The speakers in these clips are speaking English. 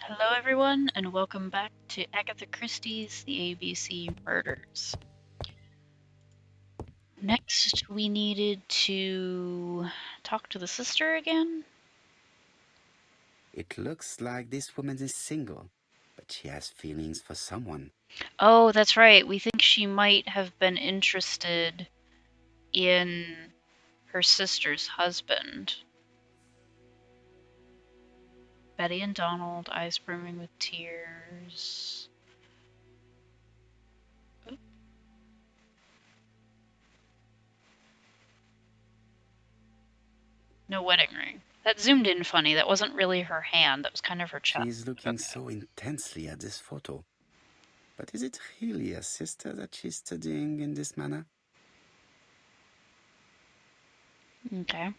Hello, everyone, and welcome back to Agatha Christie's The ABC Murders. Next, we needed to talk to the sister again. It looks like this woman is single, but she has feelings for someone. Oh, that's right. We think she might have been interested in her sister's husband. Betty and Donald, eyes brimming with tears. Oop. No wedding ring. That zoomed in funny. That wasn't really her hand. That was kind of her chest. She is looking Okay. so intensely at this photo. But is it really a sister that she's studying in this manner? Okay.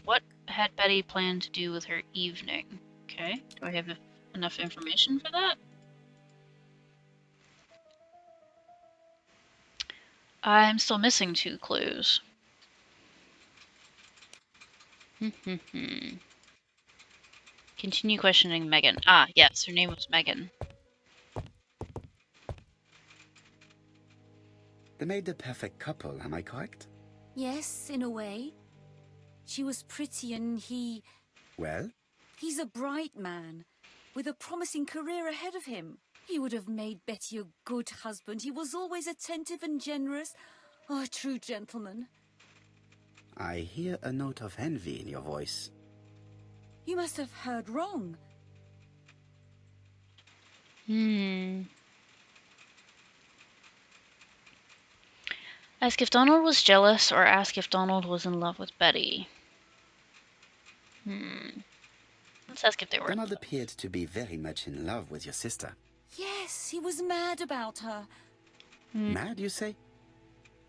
What had Betty planned to do with her evening? Okay, do I have enough information for that? I'm still missing 2 clues. Continue questioning Megan. Ah, yes, her name was Megan. They made the perfect couple, am I correct? Yes, in a way. She was pretty and he... Well? He's a bright man, with a promising career ahead of him. He would have made Betty a good husband. He was always attentive and generous. Oh, a true gentleman. I hear a note of envy in your voice. You must have heard wrong. Ask if Donald was jealous or ask if Donald was in love with Betty. Let's ask if they were in Donald love. appeared to be very much in love with your sister. Yes, he was mad about her. Mad, you say?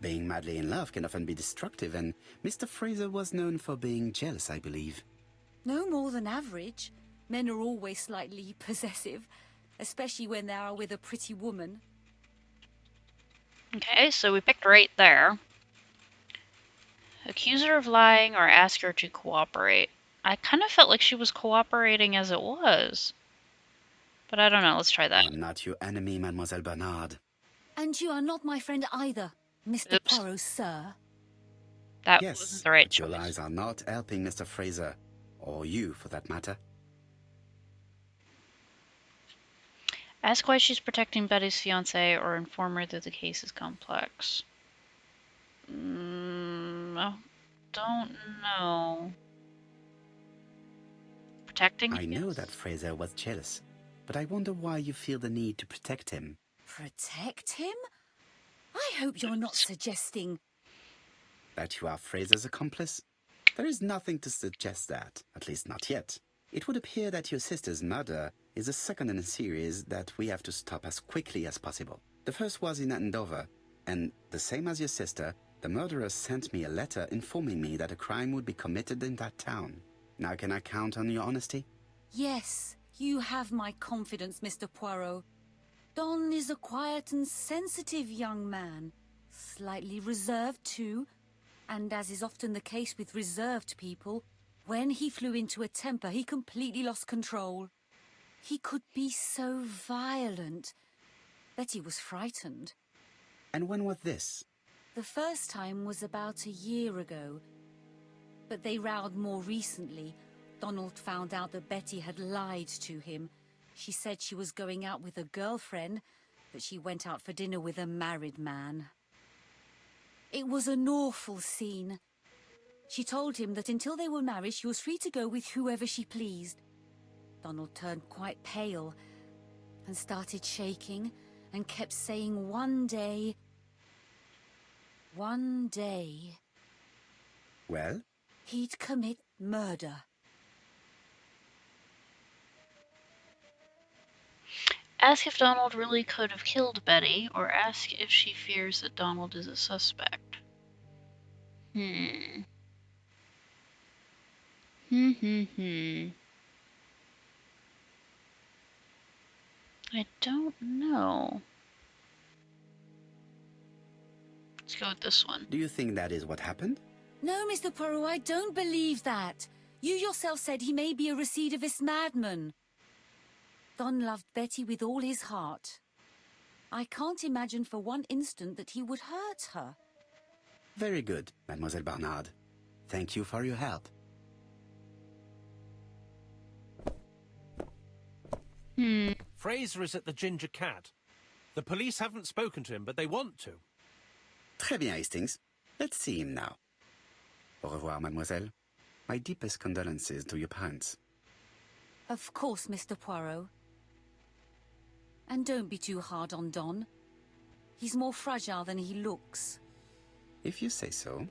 Being madly in love can often be destructive, and Mr. Fraser was known for being jealous, I believe. No more than average. Men are always slightly possessive, especially when they are with a pretty woman. Okay, so we picked right there. Accuse her of lying or ask her to cooperate. I kind of felt like she was cooperating as it was. But I don't know, let's try that. I am not your enemy, Mademoiselle Bernard. And you are not my friend either, Mr. Oops. Poirot, sir. That Yes, wasn't the right but your choice. lies are not helping Mr. Fraser, or you for that matter. Ask why she's protecting Betty's fiancé or inform her that the case is complex. I don't know. Protecting I know his? that Fraser was jealous, but I wonder why you feel the need to protect him. Protect him? I hope you're not suggesting... That you are Fraser's accomplice? There is nothing to suggest that, at least not yet. It would appear that your sister's murder is the second in a series that we have to stop as quickly as possible. The first was in Andover, and the same as your sister, the murderer sent me a letter informing me that a crime would be committed in that town. Now can I count on your honesty? Yes, you have my confidence, Mr. Poirot. Don is a quiet and sensitive young man. Slightly reserved, too. And as is often the case with reserved people, when he flew into a temper, he completely lost control. He could be so violent. Betty was frightened. And when was this? The first time was about a year ago. But they rowed more recently. Donald found out that Betty had lied to him. She said she was going out with a girlfriend, but she went out for dinner with a married man. It was an awful scene. She told him that until they were married, she was free to go with whoever she pleased. Donald turned quite pale and started shaking and kept saying one day... Well? he'd commit murder. Ask if Donald really could have killed Betty, or ask if she fears that Donald is a suspect. I don't know. Let's go with this one. Do you think that is what happened? No, Mr. Poirot, I don't believe that. You yourself said he may be a recidivist madman. Don loved Betty with all his heart. I can't imagine for one instant that he would hurt her. Very good, Mademoiselle Barnard. Thank you for your help. Fraser is at the Ginger Cat. The police haven't spoken to him, but they want to. Très bien, Hastings. Let's see him now. Au revoir, mademoiselle. My deepest condolences to your parents. Of course, Mr. Poirot. And don't be too hard on Don. He's more fragile than he looks. If you say so.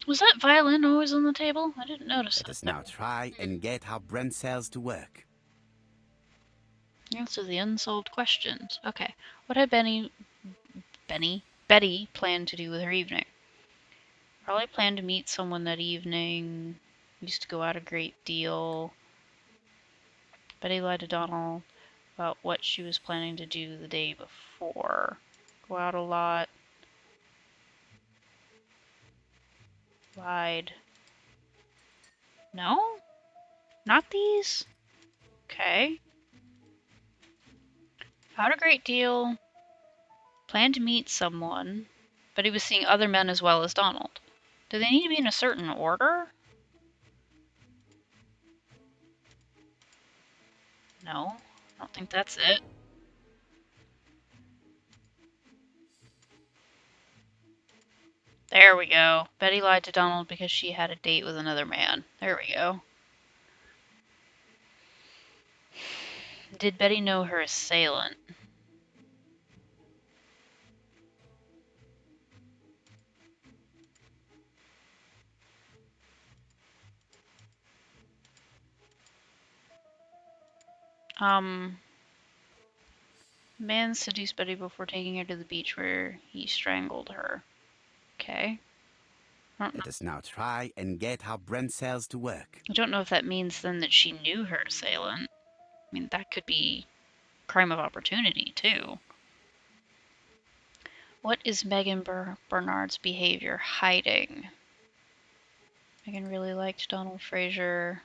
Was that violin always on the table? I didn't notice Let it. us now try and get our brain cells to work. Answer the unsolved questions. Okay. What had Betty planned to do with her evening? Probably planned to meet someone that evening. Used to go out a great deal. Betty lied to Donald about what she was planning to do the day before. Go out a lot. Lied. No? Not these? Okay. Out a great deal. Planned to meet someone. But he was seeing other men as well as Donald. Do they need to be in a certain order? No. I don't think that's it. There we go. Betty lied to Donald because she had a date with another man. There we go. Did Betty know her assailant? Man seduced Betty before taking her to the beach where he strangled her. Okay. Let us now try and get our brain cells to work. I don't know if that means then that she knew her assailant. I mean, that could be crime of opportunity, too. What is Megan Bernard's behavior hiding? Megan really liked Donald Fraser.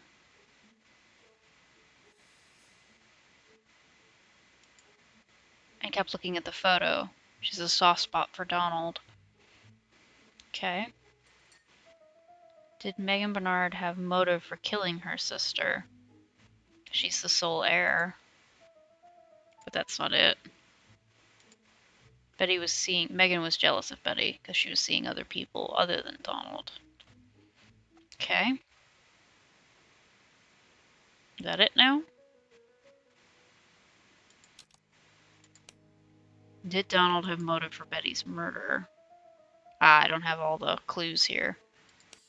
And kept looking at the photo. She's a soft spot for Donald. Okay. Did Megan Bernard have motive for killing her sister? She's the sole heir. But that's not it. Megan was jealous of Betty because she was seeing other people other than Donald. Okay. Is that it now? Did Donald have motive for Betty's murder? I don't have all the clues here.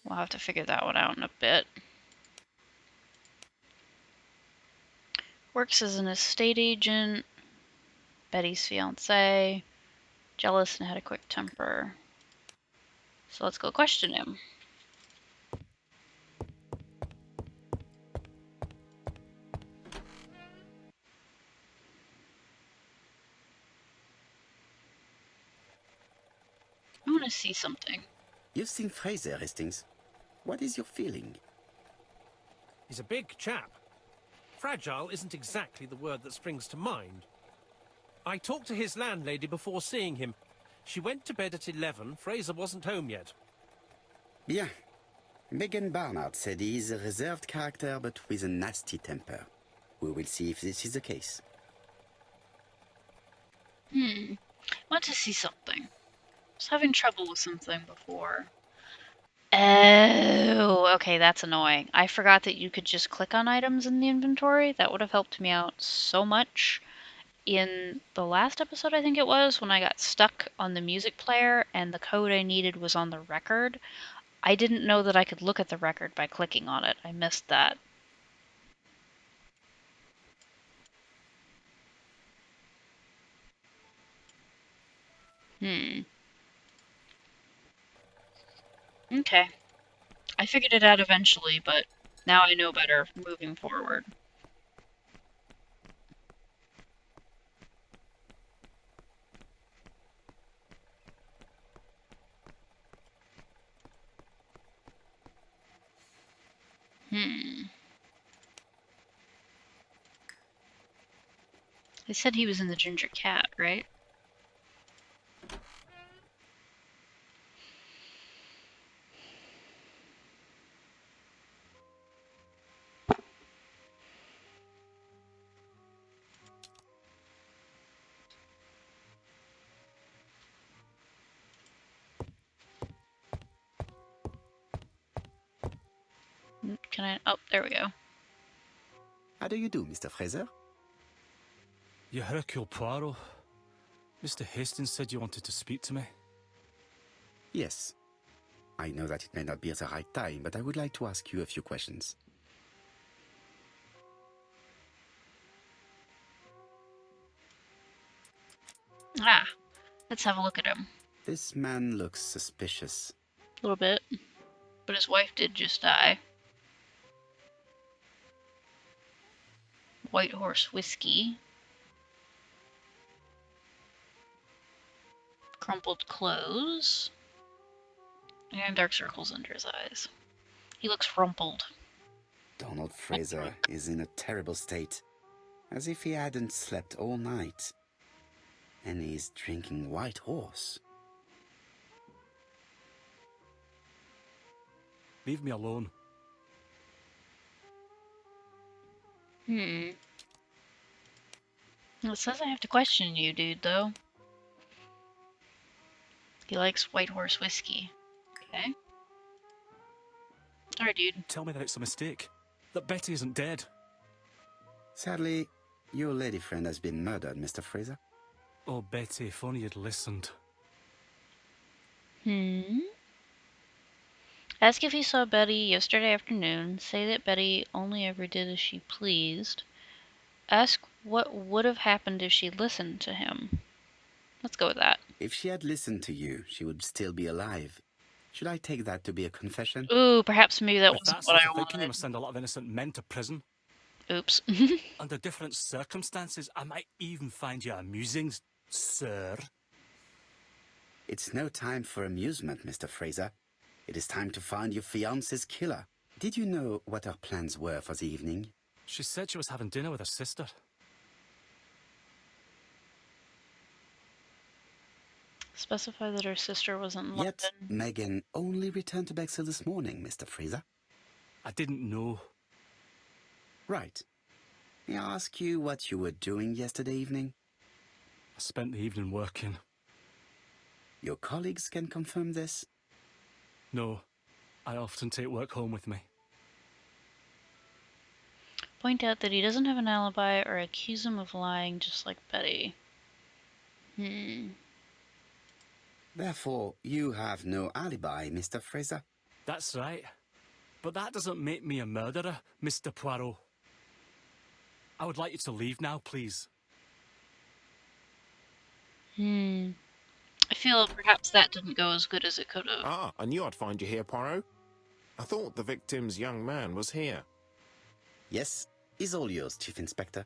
We'll have to figure that one out in a bit. Works as an estate agent. Betty's fiance. Jealous and had a quick temper. So let's go question him. I want to see something. You've seen Fraser, Hastings. What is your feeling? He's a big chap. Fragile isn't exactly the word that springs to mind. I talked to his landlady before seeing him. She went to bed at 11. Fraser wasn't home yet. Bien. Megan Barnard said he is a reserved character but with a nasty temper. We will see if this is the case. Want to see something. I was having trouble with something before. Oh, okay, that's annoying. I forgot that you could just click on items in the inventory. That would have helped me out so much. In the last episode, I think it was, when I got stuck on the music player and the code I needed was on the record, I didn't know that I could look at the record by clicking on it. I missed that. Okay. I figured it out eventually, but now I know better moving forward. They said he was in the Ginger Cat, right? Can I? Oh, there we go. How do you do, Mr. Fraser? You Hercule Poirot. Mr. Hastings said you wanted to speak to me. Yes. I know that it may not be at the right time, but I would like to ask you a few questions. Ah, let's have a look at him. This man looks suspicious. A little bit. But his wife did just die. White Horse Whiskey. Crumpled clothes. And dark circles under his eyes. He looks rumpled. Donald Fraser is in a terrible state, as if he hadn't slept all night. And he's drinking White Horse. Leave me alone. It says I have to question you, dude, though. He likes White Horse Whiskey. Okay. Alright, dude. Tell me that it's a mistake. That Betty isn't dead. Sadly, your lady friend has been murdered, Mr. Fraser. Oh, Betty, if only you'd listened. Ask if he saw Betty yesterday afternoon. Say that Betty only ever did as she pleased. Ask what would have happened if she listened to him. Let's go with that. If she had listened to you, she would still be alive. Should I take that to be a confession? Ooh, perhaps maybe that With wasn't that what sort I of thinking, you wanted. must send a lot of innocent men to prison. Oops. Under different circumstances, I might even find you amusing, sir. It's no time for amusement, Mr. Fraser. It is time to find your fiance's killer. Did you know what her plans were for the evening? She said she was having dinner with her sister. Specify that her sister was in London. Yet, Megan only returned to Bexhill this morning, Mr. Fraser. I didn't know. Right. May I ask you what you were doing yesterday evening? I spent the evening working. Your colleagues can confirm this? No, I often take work home with me. Point out that he doesn't have an alibi or accuse him of lying just like Betty. Therefore, you have no alibi, Mr. Fraser. That's right. But that doesn't make me a murderer, Mr. Poirot. I would like you to leave now, please. I feel perhaps that didn't go as good as it could have. Ah, I knew I'd find you here, Poirot. I thought the victim's young man was here. Yes, is all yours, Chief Inspector.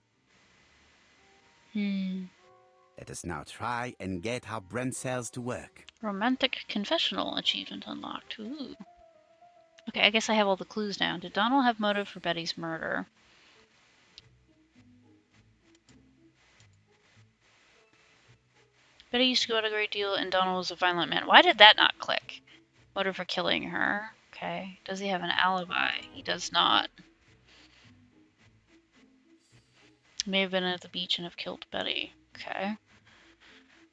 Let us now try and get our brain cells to work. Romantic confessional achievement unlocked. Ooh. Okay, I guess I have all the clues now. Did Donald have motive for Betty's murder? Betty used to go out a great deal and Donald was a violent man. Why did that not click? Motive for killing her. Okay. Does he have an alibi? He does not. He may have been at the beach and have killed Betty. Okay.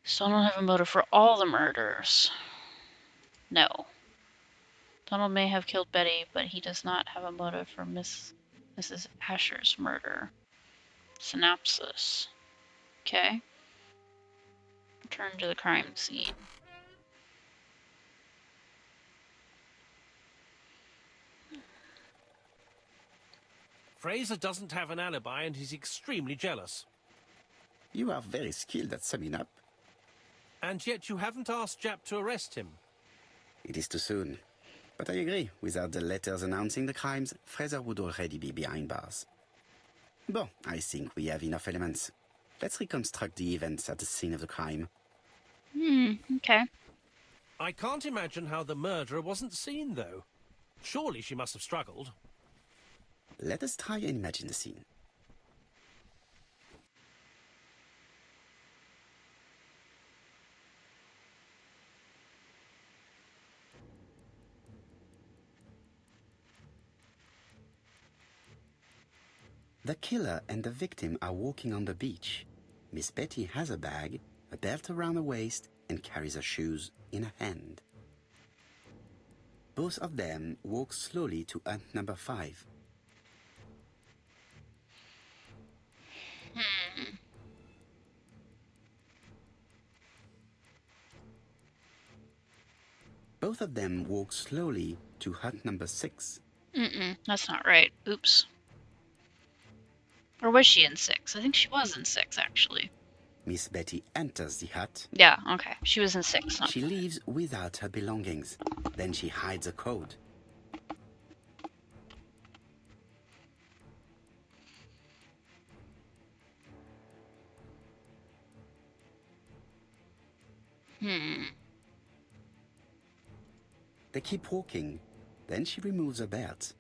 Does Donald have a motive for all the murders? No. Donald may have killed Betty, but he does not have a motive for Mrs. Asher's murder. Synopsis. Okay. Return to the crime scene. Fraser doesn't have an alibi and he's extremely jealous. You are very skilled at summing up. And yet you haven't asked Japp to arrest him. It is too soon. But I agree, without the letters announcing the crimes, Fraser would already be behind bars. Bon, I think we have enough elements. Let's reconstruct the events at the scene of the crime. Okay. I can't imagine how the murderer wasn't seen, though. Surely she must have struggled. Let us try and imagine the scene. The killer and the victim are walking on the beach. Miss Betty has a bag, a belt around her waist, and carries her shoes in her hand. Both of them walk slowly to hut number 5. Both of them walk slowly to hut number 6. That's not right. Oops. Or was she in 6? I think she was in 6, actually. Miss Betty enters the hut. Yeah, okay. She was in 6. She leaves without her belongings. Then she hides a code. They keep walking. Then she removes her belt.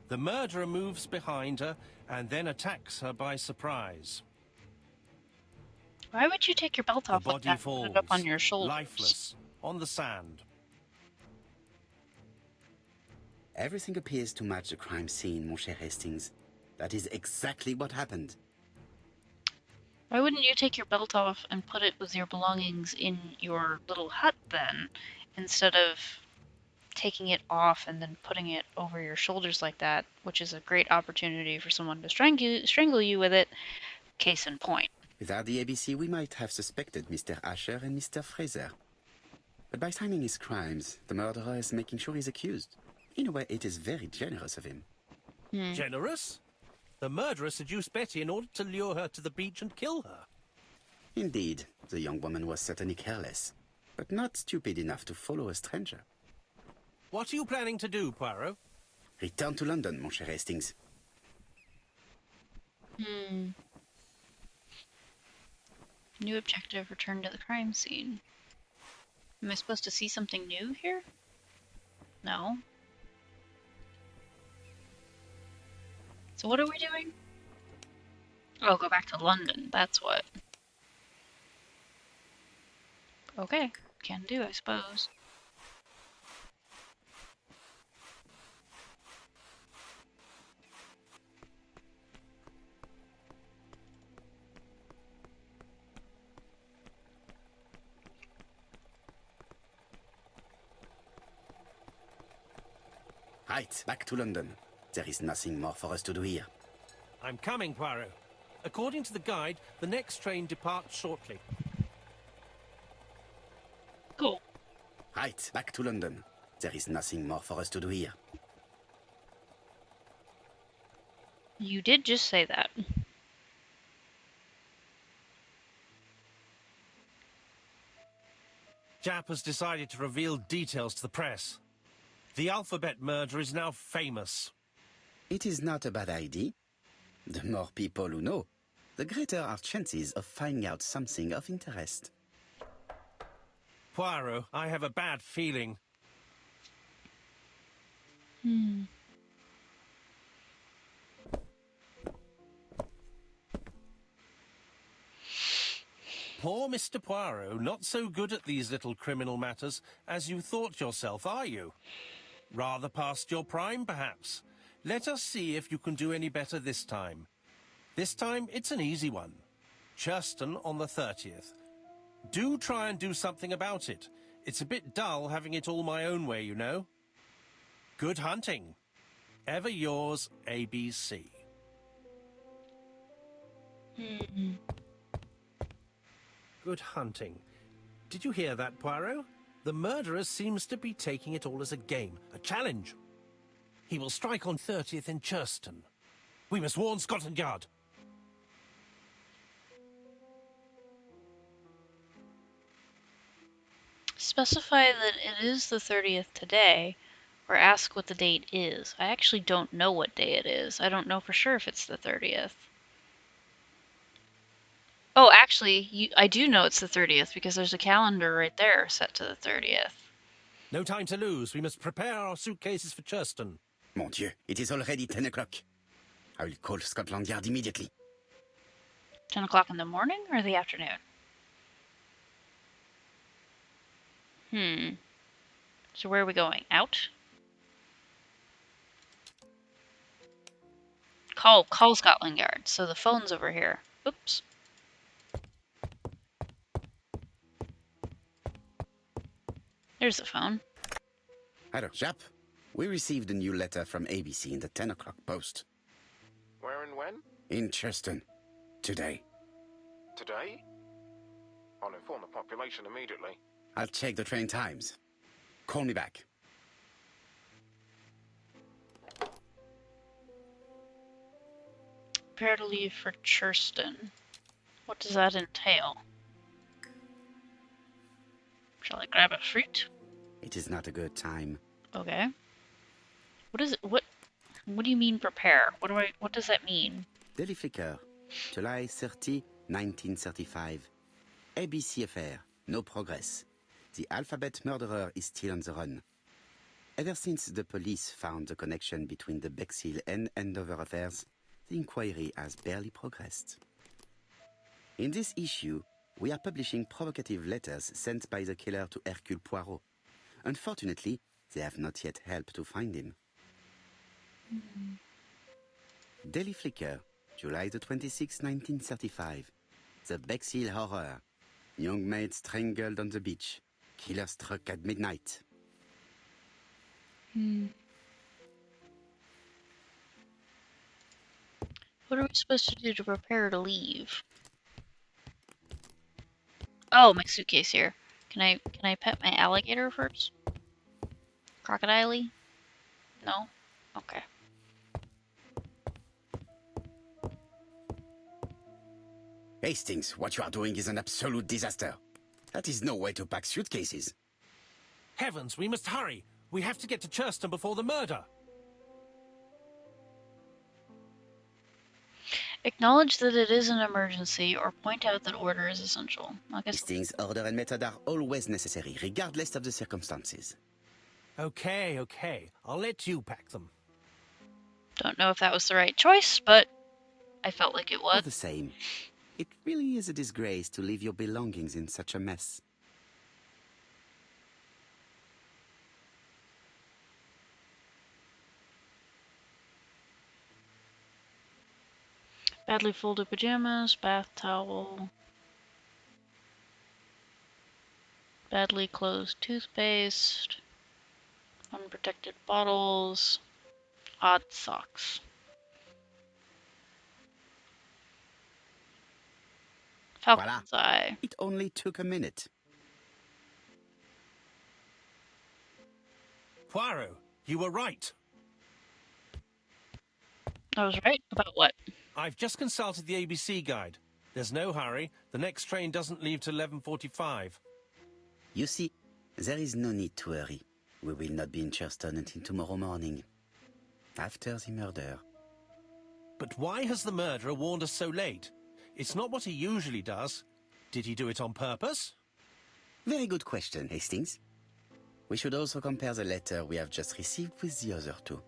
The murderer moves behind her and then attacks her by surprise. Why would you take your belt The off like body that and falls, put it up on your shoulders? lifeless, on the sand. Everything appears to match the crime scene, mon cher Hastings. That is exactly what happened. Why wouldn't you take your belt off and put it with your belongings in your little hut then, instead of taking it off and then putting it over your shoulders like that, which is a great opportunity for someone to strangle you with it, case in point. Without the ABC, we might have suspected Mr. Asher and Mr. Fraser. But by timing his crimes, the murderer is making sure he's accused. In a way, it is very generous of him. Generous? The murderer seduced Betty in order to lure her to the beach and kill her. Indeed, the young woman was certainly careless, but not stupid enough to follow a stranger. What are you planning to do, Poirot? Return to London, mon cher Hastings. New objective, return to the crime scene. Am I supposed to see something new here? No. So what are we doing? Oh, go back to London, that's what. Okay, can do, I suppose. Right, back to London. There is nothing more for us to do here. I'm coming, Poirot. According to the guide, the next train departs shortly. Cool. Right, back to London. There is nothing more for us to do here. You did just say that. Jap has decided to reveal details to the press. The alphabet murder is now famous. It is not a bad idea. The more people who know, the greater our chances of finding out something of interest. Poirot, I have a bad feeling. Poor Mr. Poirot, not so good at these little criminal matters as you thought yourself, are you? Rather past your prime, perhaps. Let us see if you can do any better this time. This time, it's an easy one. Churston on the 30th. Do try and do something about it. It's a bit dull having it all my own way, you know. Good hunting. Ever yours, ABC. Good hunting. Did you hear that, Poirot? The murderer seems to be taking it all as a game, a challenge. He will strike on 30th in Churston. We must warn Scotland Yard. Specify that it is the 30th today, or ask what the date is. I actually don't know what day it is. I don't know for sure if it's the 30th. Oh, actually, I do know it's the 30th because there's a calendar right there set to the 30th. No time to lose. We must prepare our suitcases for Churston. Mon Dieu, it is already 10 o'clock. I will call Scotland Yard immediately. 10 o'clock in the morning or the afternoon? So where are we going? Out? Call Scotland Yard. So the phone's over here. Oops. There's the phone. Hello, Jap. We received a new letter from ABC in the 10 o'clock post. Where and when? In Churston. Today. Today? I'll inform the population immediately. I'll check the train times. Call me back. Prepare to leave for Churston. What does that entail? Shall I grab a fruit? It is not a good time. Okay. What is it? What do you mean prepare? What does that mean? Daily Flicker, July 30, 1935. ABC affair, no progress. The alphabet murderer is still on the run. Ever since the police found the connection between the Bexhill and Andover affairs, the inquiry has barely progressed. In this issue, we are publishing provocative letters sent by the killer to Hercule Poirot. Unfortunately, they have not yet helped to find him. Daily Flicker, July the 26th, 1935. The Bexhill Horror. Young maid strangled on the beach. Killer struck at midnight. What are we supposed to do to prepare to leave? Oh, my suitcase here. Can I pet my alligator first? Crocodile-y? No? Okay. Hastings, what you are doing is an absolute disaster. That is no way to pack suitcases. Heavens, we must hurry. We have to get to Churston before the murder. Acknowledge that it is an emergency or point out that order is essential. I guess Hastings, order and method are always necessary, regardless of the circumstances. Okay. I'll let you pack them. don't know if that was the right choice, but I felt like it All was. the same, it really is a disgrace to leave your belongings in such a mess. Badly folded pajamas, bath towel, badly closed toothpaste, unprotected bottles, odd socks. Falcon's eye. It only took a minute. Poirot, you were right. I was right about what? I've just consulted the ABC guide. There's no hurry. The next train doesn't leave till 11:45. You see, there is no need to hurry. We will not be in Churston until tomorrow morning. After the murder. But why has the murderer warned us so late? It's not what he usually does. Did he do it on purpose? Very good question, Hastings. We should also compare the letter we have just received with the other two.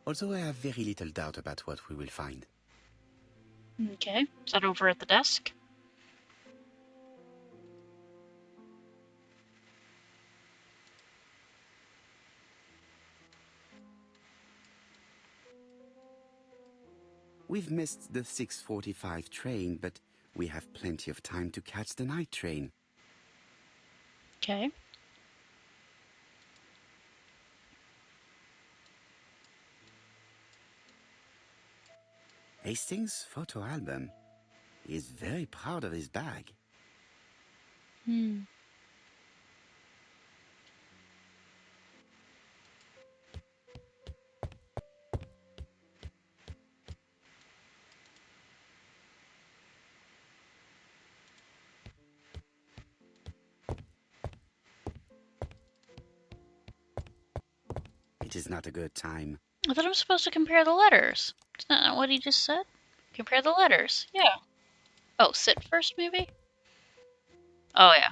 Although I have very little doubt about what we will find. Okay, is that over at the desk? We've missed the 6:45 train, but we have plenty of time to catch the night train. Okay. Hastings' photo album. He is very proud of his bag. It is not a good time. I thought I'm supposed to compare the letters. Isn't that what he just said? Compare the letters. Yeah. Oh, sit first, maybe? Oh, yeah.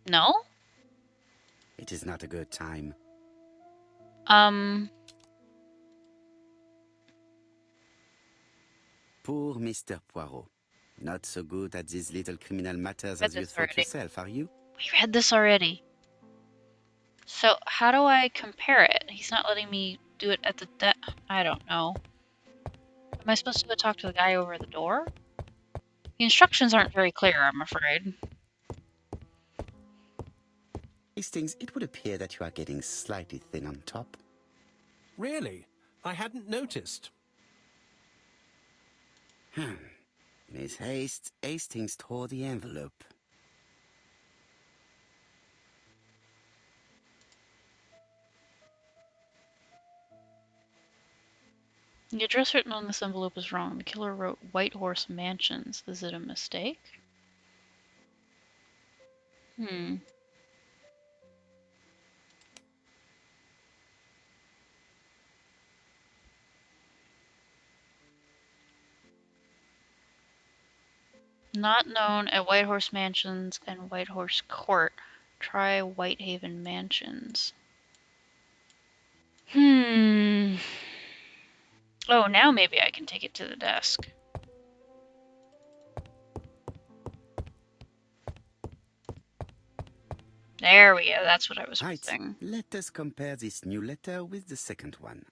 No? It is not a good time. Poor Mr. Poirot. Not so good at these little criminal matters as you thought yourself, are you? We read this already. So, how do I compare it? He's not letting me do it at the I don't know. Am I supposed to go talk to the guy over the door? The instructions aren't very clear, I'm afraid. Hastings, it would appear that you are getting slightly thin on top. Really? I hadn't noticed. Miss Hastings tore the envelope. The address written on this envelope is wrong. The killer wrote White Horse Mansions. Is it a mistake? Not known at White Horse Mansions and White Horse Court. Try Whitehaven Mansions. Oh, now maybe I can take it to the desk. There we go, that's what I was missing. Let us compare this new letter with the second one.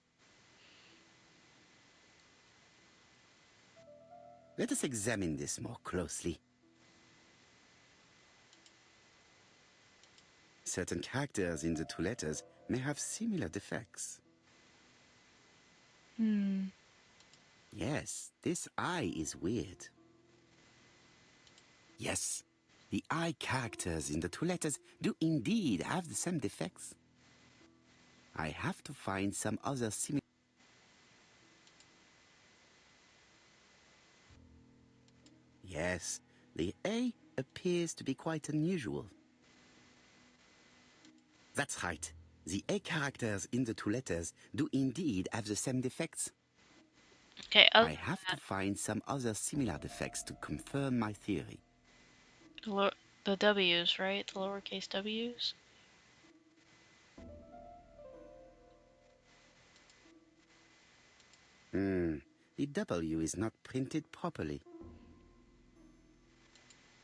Let us examine this more closely. Certain characters in the two letters may have similar defects. Yes, this I is weird. Yes, the I characters in the two letters do indeed have the same defects. I have to find some other similar... Yes, the A appears to be quite unusual. That's right. The A characters in the two letters do indeed have the same defects. Okay, I have to find some other similar defects to confirm my theory. The W's, right? The lowercase W's? The W is not printed properly.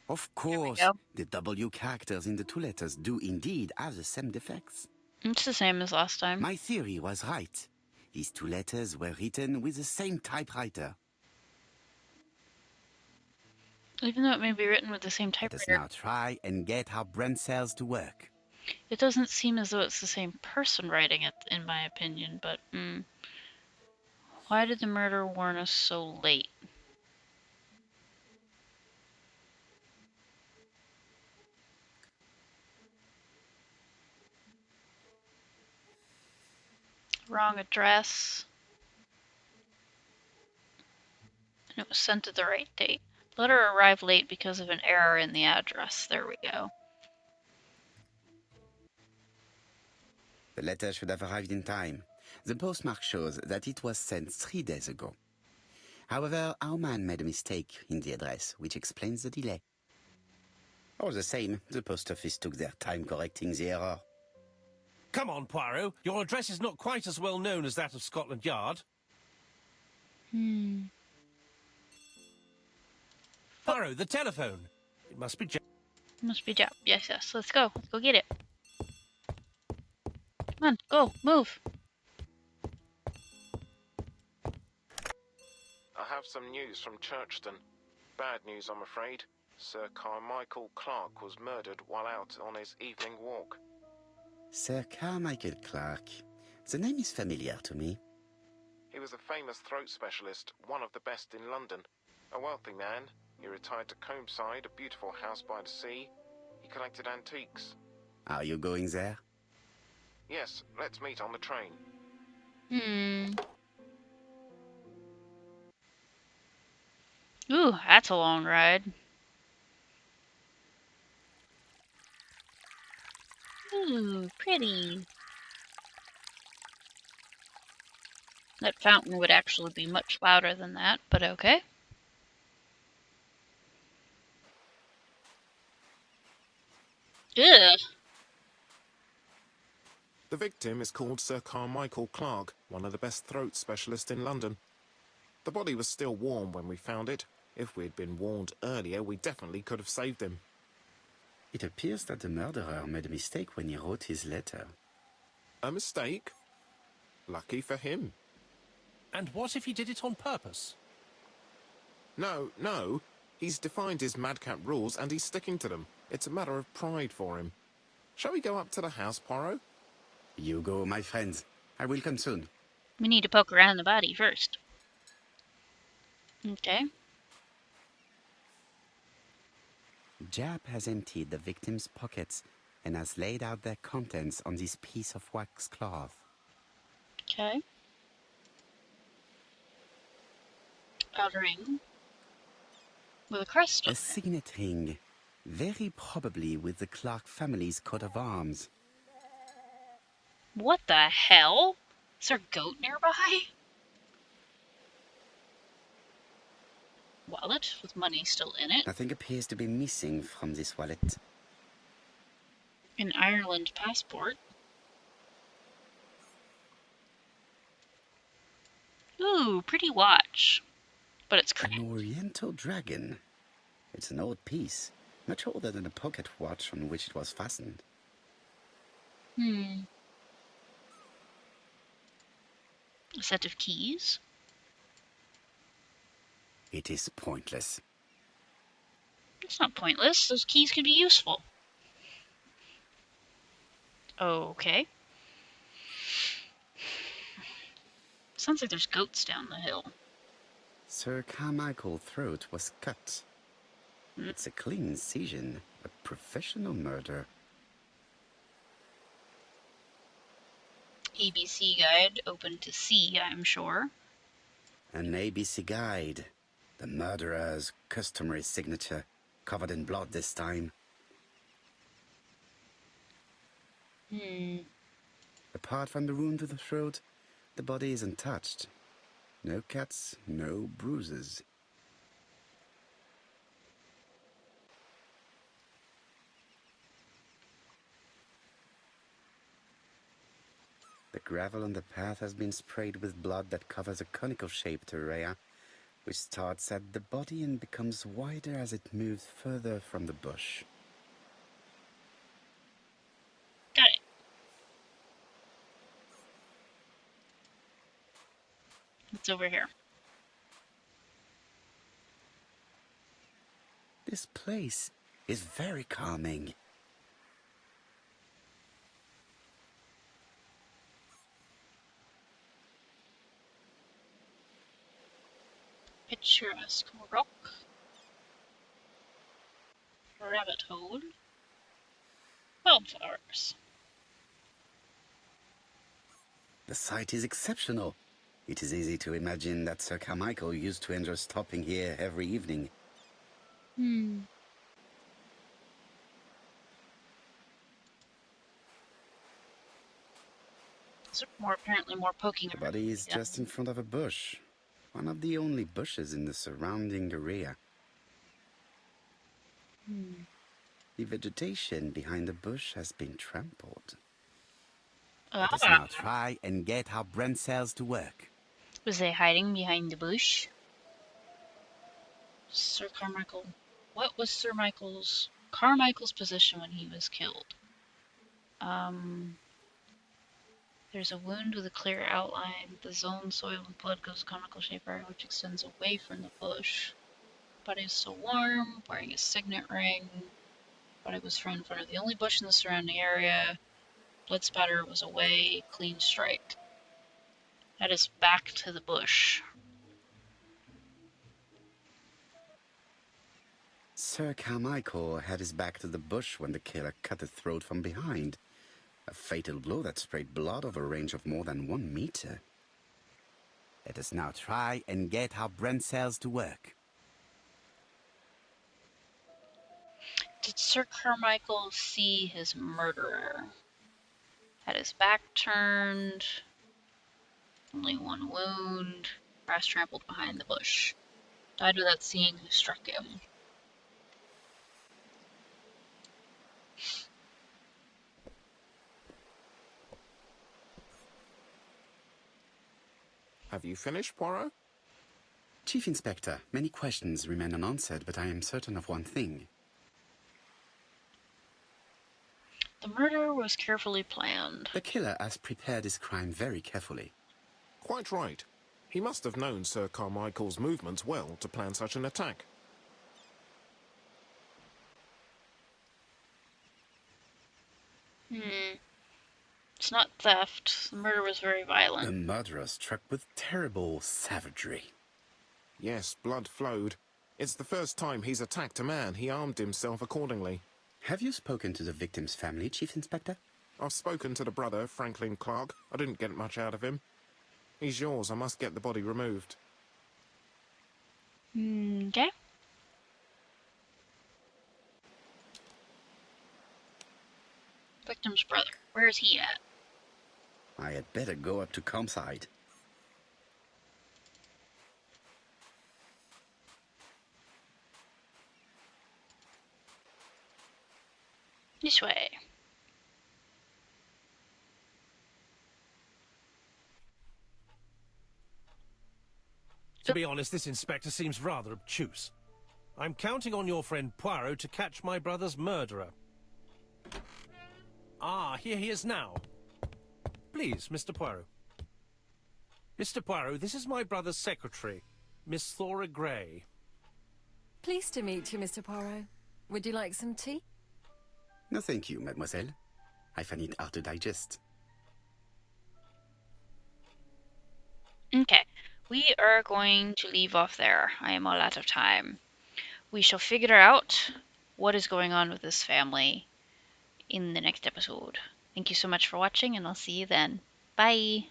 Of course, the W characters in the two letters do indeed have the same defects. It's the same as last time. My theory was right. These two letters were written with the same typewriter. Even though it may be written with the same typewriter. Let us now try and get our brain cells to work. It doesn't seem as though it's the same person writing it, in my opinion, but why did the murder warn us so late? Wrong address. And it was sent at the right date. Letter arrived late because of an error in the address. There we go. The letter should have arrived in time. The postmark shows that it was sent 3 days ago. However, our man made a mistake in the address, which explains the delay. All the same, the post office took their time correcting the error. Come on, Poirot. Your address is not quite as well known as that of Scotland Yard. Poirot, the telephone. It must be Jack. Must be Jack. Yes, yes. Let's go. Let's go get it. Come on, go. Move. I have some news from Churchton. Bad news, I'm afraid. Sir Carmichael Clark was murdered while out on his evening walk. Sir Carmichael Clark. The name is familiar to me. He was a famous throat specialist, one of the best in London. A wealthy man, he retired to Combside, a beautiful house by the sea. He collected antiques. Are you going there? Yes, let's meet on the train. Ooh, that's a long ride. Ooh, pretty. That fountain would actually be much louder than that, but okay. Ugh. The victim is called Sir Carmichael Clark, one of the best throat specialists in London. The body was still warm when we found it. If we'd been warned earlier, we definitely could have saved him. It appears that the murderer made a mistake when he wrote his letter. A mistake? Lucky for him. And what if he did it on purpose? No. He's defined his madcap rules and he's sticking to them. It's a matter of pride for him. Shall we go up to the house, Poirot? You go, my friends. I will come soon. We need to poke around the body first. Okay. Jap has emptied the victim's pockets and has laid out their contents on this piece of wax cloth. Okay. A ring with a crest on A it. signet ring, very probably with the Clark family's coat of arms. What the hell? Is there a goat nearby? Wallet with money still in it. Nothing appears to be missing from this wallet. An Ireland passport. Ooh, pretty watch. But it's cracked. An oriental dragon. It's an old piece, much older than the pocket watch on which it was fastened. A set of keys. It is pointless. It's not pointless. Those keys could be useful. Okay. Sounds like there's goats down the hill. Sir Carmichael's throat was cut. It's a clean incision, a professional murder. ABC guide, open to C, I'm sure. An ABC guide. The murderer's customary signature, covered in blood this time. Apart from the wound to the throat, the body is untouched. No cuts, no bruises. The gravel on the path has been sprayed with blood that covers a conical-shaped area, which starts at the body and becomes wider as it moves further from the bush. Got it. It's over here. This place is very calming. Picturesque rock. Rabbit hole. Wildflowers. The site is exceptional. It is easy to imagine that Sir Carmichael used to enjoy stopping here every evening. There's apparently more poking The around. body is just in front of a bush. One of the only bushes in the surrounding area. The vegetation behind the bush has been trampled. Let us now try and get our brain cells to work. Was they hiding behind the bush? Sir Carmichael. What was Sir Carmichael's position when he was killed? There's a wound with a clear outline. The zone soiled with blood goes conical shape area which extends away from the bush. Body is still warm, wearing a signet ring. Body was thrown in front of the only bush in the surrounding area. Blood spatter was away, clean strike. That is back to the bush. Sir Carmichael had his back to the bush when the killer cut the throat from behind. A fatal blow that sprayed blood over a range of more than 1 meter. Let us now try and get our brain cells to work. Did Sir Carmichael see his murderer? Had his back turned. Only 1 wound. Grass trampled behind the bush. Died without seeing who struck him. Have you finished, Poirot? Chief Inspector, many questions remain unanswered, but I am certain of one thing. The murder was carefully planned. The killer has prepared his crime very carefully. Quite right. He must have known Sir Carmichael's movements well to plan such an attack. It's not theft. The murder was very The violent. murderer struck with terrible savagery. Yes, blood flowed. It's the first time he's attacked a man. He armed himself accordingly. Have you spoken to the victim's family, Chief Inspector? I've spoken to the brother, Franklin Clark. I didn't get much out of him. He's yours. I must get the body removed. Okay. Victim's brother. Where is he at? I had better go up to Campside. This way. To be honest, this inspector seems rather obtuse. I'm counting on your friend Poirot to catch my brother's murderer. Ah, here he is now. Please, Mr. Poirot. Mr. Poirot, this is my brother's secretary, Miss Thora Gray. Pleased to meet you, Mr. Poirot. Would you like some tea? No thank you, mademoiselle. I find it hard to digest. Okay. We are going to leave off there. I am all out of time. We shall figure out what is going on with this family in the next episode. Thank you so much for watching, and I'll see you then. Bye!